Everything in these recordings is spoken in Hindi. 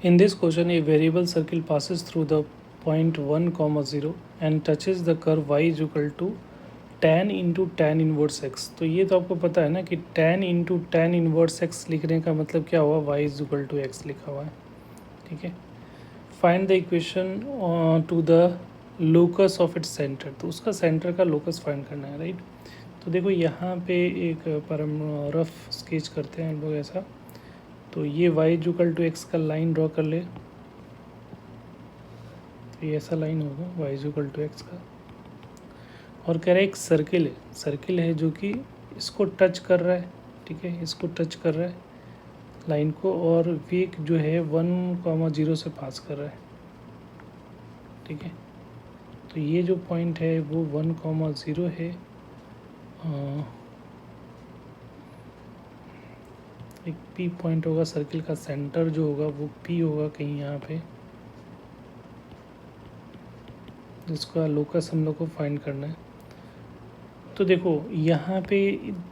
In this question, a variable circle passes through the point 1, 0 and touches the curve y is equal to tan into tan inverse x। तो ये तो आपको पता है ना कि tan into tan inverse x लिखने का मतलब क्या हुआ, y is equal to x लिखा हुआ है, ठीक है। Find the equation two the locus of its centre, तो उसका सेंटर का लोकस फाइंड करना है, राइट। तो देखो यहाँ पे एक रफ स्केच करते हैं हम लोग ऐसा। तो ये y इक्वल टू एक्स का लाइन ड्रॉ कर ले, तो ये ऐसा लाइन होगा y इक्वल टू एक्स का। और कह रहा है एक सर्किल है जो कि इसको टच कर रहा है, ठीक है, इसको टच कर रहा है लाइन को, और वेग जो है 1, 0 से पास कर रहा है, ठीक है। तो ये जो पॉइंट है वो 1, 0 है। एक P पॉइंट होगा, सर्किल का सेंटर जो होगा वो P होगा कहीं यहाँ पे, जिसका लोकस हम लोग को फाइंड करना है। तो देखो यहाँ पे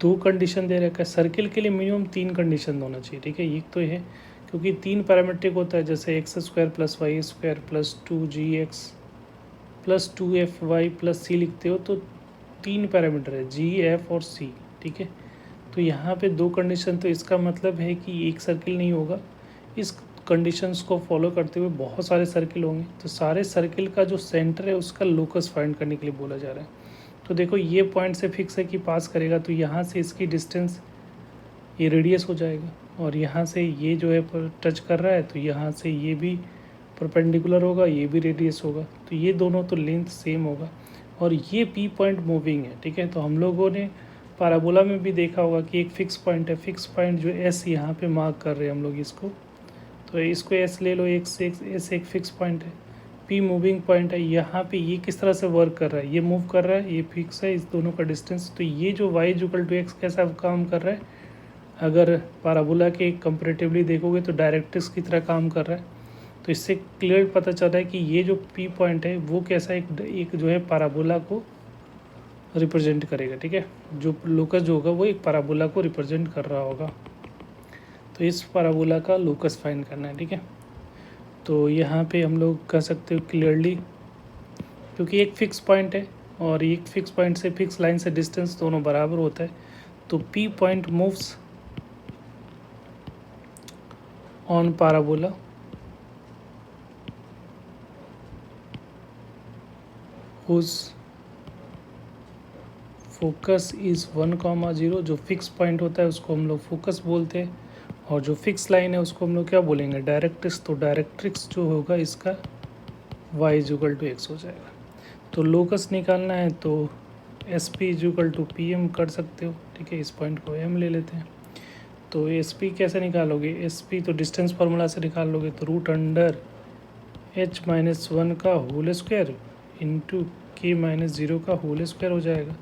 दो कंडीशन दे रखा है, सर्किल के लिए मिनिमम 3 कंडीशन होना चाहिए, ठीक है। एक तो है क्योंकि 3 पैरामीट्रिक होता है, जैसे x² + y² + 2gx + 2fy + c लिखते हो, तो 3 पैरामीटर है g, f और c, ठीक है। तो यहाँ पे 2 कंडीशन, तो इसका मतलब है कि एक सर्किल नहीं होगा, इस कंडीशंस को फॉलो करते हुए बहुत सारे सर्किल होंगे। तो सारे सर्किल का जो सेंटर है उसका लोकस फाइंड करने के लिए बोला जा रहा है। तो देखो ये पॉइंट से फिक्स है कि पास करेगा, तो यहाँ से इसकी डिस्टेंस ये रेडियस हो जाएगा, और यहाँ से ये जो है टच कर रहा है, तो यहाँ से ये भी परपेंडिकुलर होगा, ये भी रेडियस होगा, तो ये दोनों तो लेंथ सेम होगा। और ये P पॉइंट मूविंग है, ठीक है। तो हम लोगों ने पैराबोला में भी देखा होगा कि एक फ़िक्स पॉइंट है, फ़िक्स पॉइंट जो S यहाँ पे मार्क कर रहे हैं हम लोग इसको, तो इसको S ले लो, S एक फ़िक्स पॉइंट है, P मूविंग पॉइंट है। यहाँ पे ये किस तरह से वर्क कर रहा है, ये मूव कर रहा है, ये फिक्स है, इस दोनों का डिस्टेंस। तो ये जो y इक्वल टू एक्स कैसा काम कर रहा है, अगर पैराबोला के कंपेरेटिवली देखोगे तो डायरेक्ट्रिक्स की तरह काम कर रहा है। तो इससे क्लियर पता चल रहा है कि ये जो P पॉइंट है वो कैसा एक जो है पैराबोला को रिप्रेजेंट करेगा, ठीक है। जो लोकस जो होगा वो एक पैराबोला को रिप्रेजेंट कर रहा होगा। तो इस पैराबोला का लोकस फाइंड करना है, ठीक है। तो यहाँ पे हम लोग कह सकते हो क्लियरली, क्योंकि एक फ़िक्स पॉइंट है और एक फ़िक्स पॉइंट से फिक्स लाइन से डिस्टेंस दोनों बराबर होता है, तो P point moves on parabola whose focus is 1, 0। जो फिक्स पॉइंट होता है उसको हम लोग फोकस बोलते हैं, और जो फिक्स लाइन है उसको हम लोग क्या बोलेंगे, डायरेक्ट्रिक्स। तो डायरेक्ट्रिक्स जो होगा इसका y इक्वल टू एक्स हो जाएगा। तो लोकस निकालना है तो SP इक्वल टू PM कर सकते हो, ठीक है। इस पॉइंट को M ले लेते हैं। तो SP कैसे निकालोगे, SP तो डिस्टेंस फार्मूला से निकाल लोगे, तो √H-1 का होल स्क्वायर इंटू K-0 का होल स्क्वायर हो जाएगा।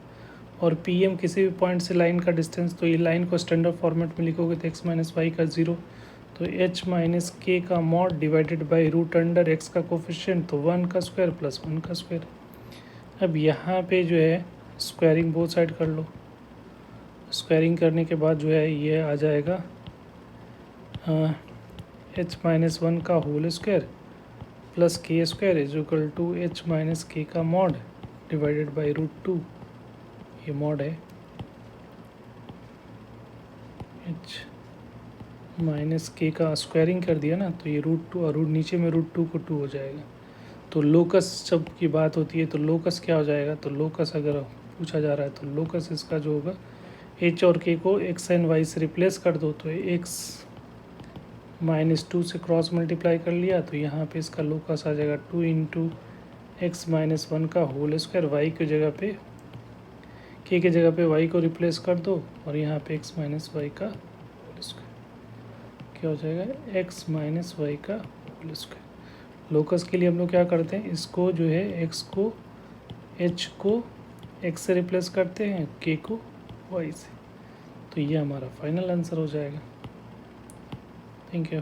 और PM किसी भी पॉइंट से लाइन का डिस्टेंस, तो ये लाइन को स्टैंडर्ड फॉर्मेट में लिखोगे तो x-y का 0, तो h-k का मॉड डिवाइडेड बाई √x का कोफिशिएंट, तो 1 का स्क्वायर प्लस 1 का स्क्वायर। अब यहाँ पे जो है स्क्वायरिंग बोथ साइड कर लो, स्क्वायरिंग करने के बाद जो है ये आ जाएगा h-1 का whole square plus k² is equal to h-k का मॉड डिवाइडेड बाई √2, ये मॉड है h-k का स्क्वायरिंग कर दिया ना, तो ये √2 और नीचे में √2 को 2 हो जाएगा। तो लोकस जब की बात होती है तो लोकस क्या हो जाएगा, तो लोकस अगर पूछा जा रहा है तो लोकस इसका जो होगा h और k को x एंड y से रिप्लेस कर दो, तो x-2 से क्रॉस मल्टीप्लाई कर लिया, तो यहाँ पे इसका लोकस आ जाएगा 2 इंटू x-1 का होल स्क्वायर, y की जगह पे k की जगह पे y को रिप्लेस कर दो, और यहाँ पे x-y का होल स्क्वायर क्या हो जाएगा, x-y का होल स्क्वायर। लोकस के लिए हम लोग क्या करते हैं, इसको जो है x को h को x से रिप्लेस करते हैं, k को y से। तो ये हमारा फाइनल आंसर हो जाएगा। Thank you.